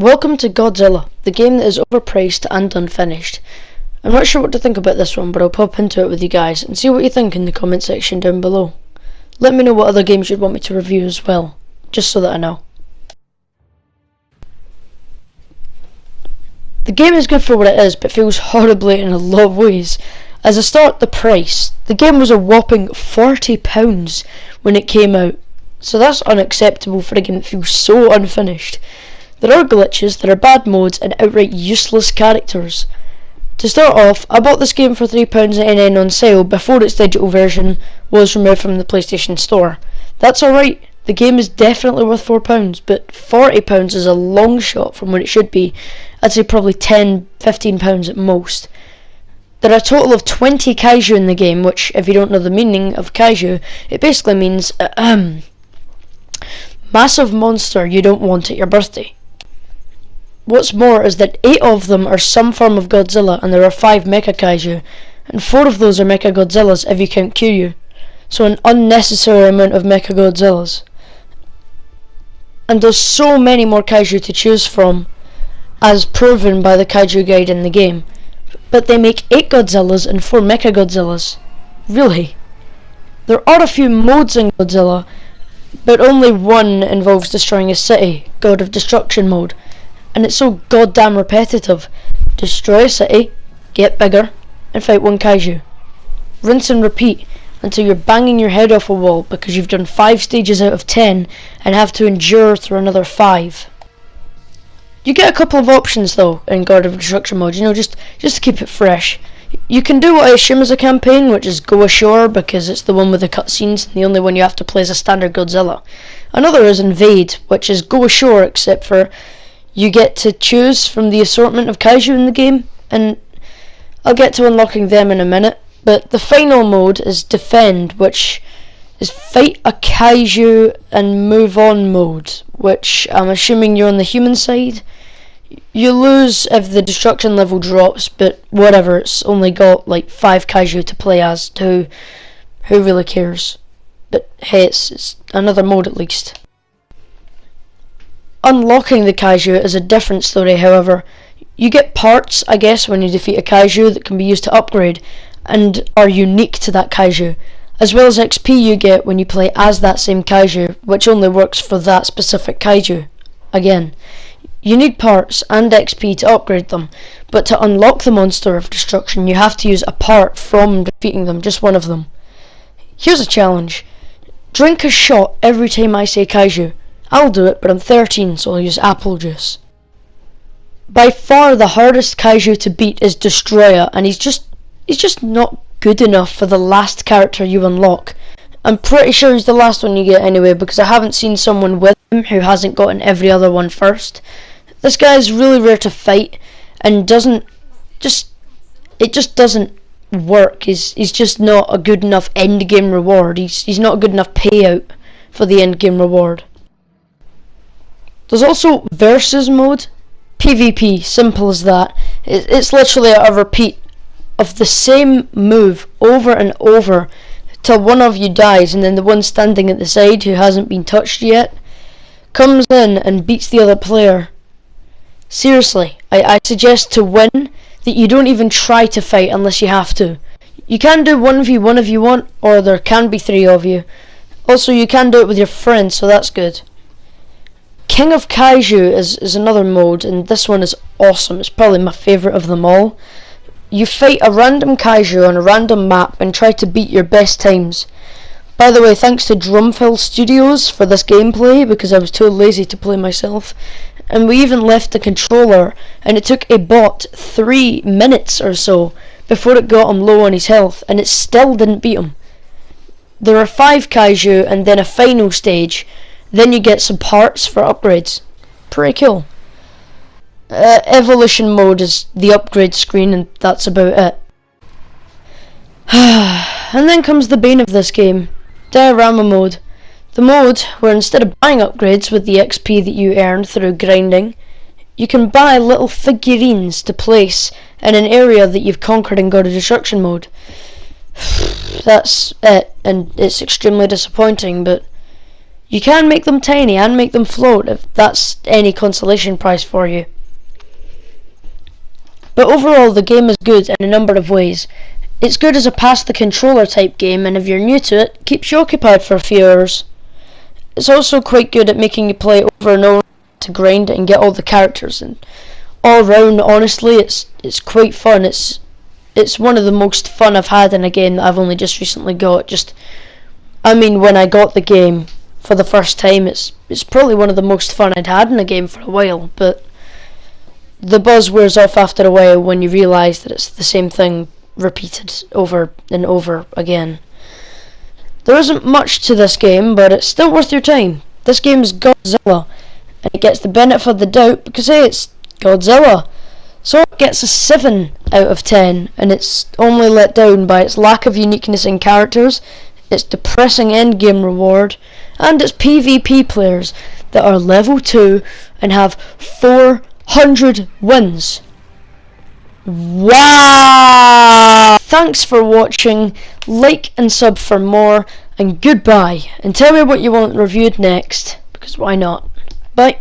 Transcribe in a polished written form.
Welcome to Godzilla, the game that is overpriced and unfinished. I'm not sure what to think about this one, but I'll pop into it with you guys and see what you think in the comment section down below. Let me know what other games you'd want me to review as well, just so that I know. The game is good for what it is, but feels horribly in a lot of ways. As a start, the price. The game was a whopping £40 when it came out, so that's unacceptable for a game that feels so unfinished. There are glitches, there are bad modes, and outright useless characters. To start off, I bought this game for £3.99 on sale before its digital version was removed from the PlayStation Store. That's alright, the game is definitely worth £4, but £40 is a long shot from what it should be. I'd say probably £10–15 at most. There are a total of 20 kaiju in the game, which, if you don't know the meaning of kaiju, it basically means massive monster you don't want at your birthday. What's more is that 8 of them are some form of Godzilla, and there are 5 Mecha Kaiju, and 4 of those are Mecha Godzillas if you count Kiryu, so an unnecessary amount of Mecha Godzillas. And there's so many more Kaiju to choose from, as proven by the Kaiju guide in the game, but they make 8 Godzillas and 4 Mecha Godzillas. Really? There are a few modes in Godzilla, but only one involves destroying a city, God of Destruction mode. And it's so goddamn repetitive. Destroy a city, get bigger, and fight one kaiju. Rinse and repeat until you're banging your head off a wall because you've done 5 stages out of 10 and have to endure through another 5. You get a couple of options though in God of Destruction mode, just to keep it fresh. You can do what I assume is a campaign, which is go ashore because it's the one with the cutscenes and the only one you have to play as a standard Godzilla. Another is invade, which is go ashore except for you get to choose from the assortment of kaiju in the game, and I'll get to unlocking them in a minute. But the final mode is defend, which is fight a kaiju and move on mode, which I'm assuming you're on the human side. You lose if the destruction level drops, but whatever, it's only got like 5 kaiju to play as, who really cares? But hey, it's another mode at least. Unlocking the kaiju is a different story, however. You get parts, I guess, when you defeat a kaiju that can be used to upgrade and are unique to that kaiju, as well as XP you get when you play as that same kaiju, which only works for that specific kaiju. Again, you need parts and XP to upgrade them, but to unlock the Monster of Destruction you have to use a part from defeating them, just one of them. Here's a challenge. Drink a shot every time I say kaiju. I'll do it, but I'm 13, so I'll use apple juice. By far the hardest kaiju to beat is Destroyer, and he's just not good enough for the last character you unlock. I'm pretty sure he's the last one you get anyway, because I haven't seen someone with him who hasn't gotten every other one first. This guy is really rare to fight, and it just doesn't work. He's just not a good enough end game reward. He's not a good enough payout for the end game reward. There's also Versus mode, PvP, simple as that. It's literally a repeat of the same move over and over till one of you dies, and then the one standing at the side who hasn't been touched yet comes in and beats the other player. Seriously, I suggest to win that you don't even try to fight unless you have to. You can do 1v1 if you want, or there can be 3 of you. Also, you can do it with your friends, so that's good. King of Kaiju is another mode, and this one is awesome. It's probably my favourite of them all. You fight a random kaiju on a random map and try to beat your best times. By the way, thanks to DrumfillStudios for this gameplay, because I was too lazy to play myself. And we even left the controller, and it took a bot 3 minutes or so before it got him low on his health, and it still didn't beat him. There are 5 kaiju and then a final stage. Then you get some parts for upgrades. Pretty cool. Evolution mode is the upgrade screen, and that's about it. And then comes the bane of this game, Diorama mode. The mode where instead of buying upgrades with the XP that you earn through grinding, you can buy little figurines to place in an area that you've conquered in God of Destruction mode. That's it, and it's extremely disappointing, but You can make them tiny and make them float if that's any consolation prize for you. But overall, the game is good in a number of ways. It's good as a pass the controller type game, and if you're new to it, keeps you occupied for a few hours. It's also quite good at making you play over and over to grind it and get all the characters, and all round, honestly, it's quite fun. It's one of the most fun I've had in a game that I've only just recently got. When I got the game for the first time, it's probably one of the most fun I'd had in a game for a while, but the buzz wears off after a while when you realise that it's the same thing repeated over and over again. There isn't much to this game, but it's still worth your time. This game is Godzilla, and it gets the benefit of the doubt because, hey, it's Godzilla. So it gets a 7 out of 10, and it's only let down by its lack of uniqueness in characters, its depressing endgame reward, and its PvP players that are level 2 and have 400 wins. Wow! Thanks for watching, like and sub for more, and goodbye. And tell me what you want reviewed next, because why not? Bye.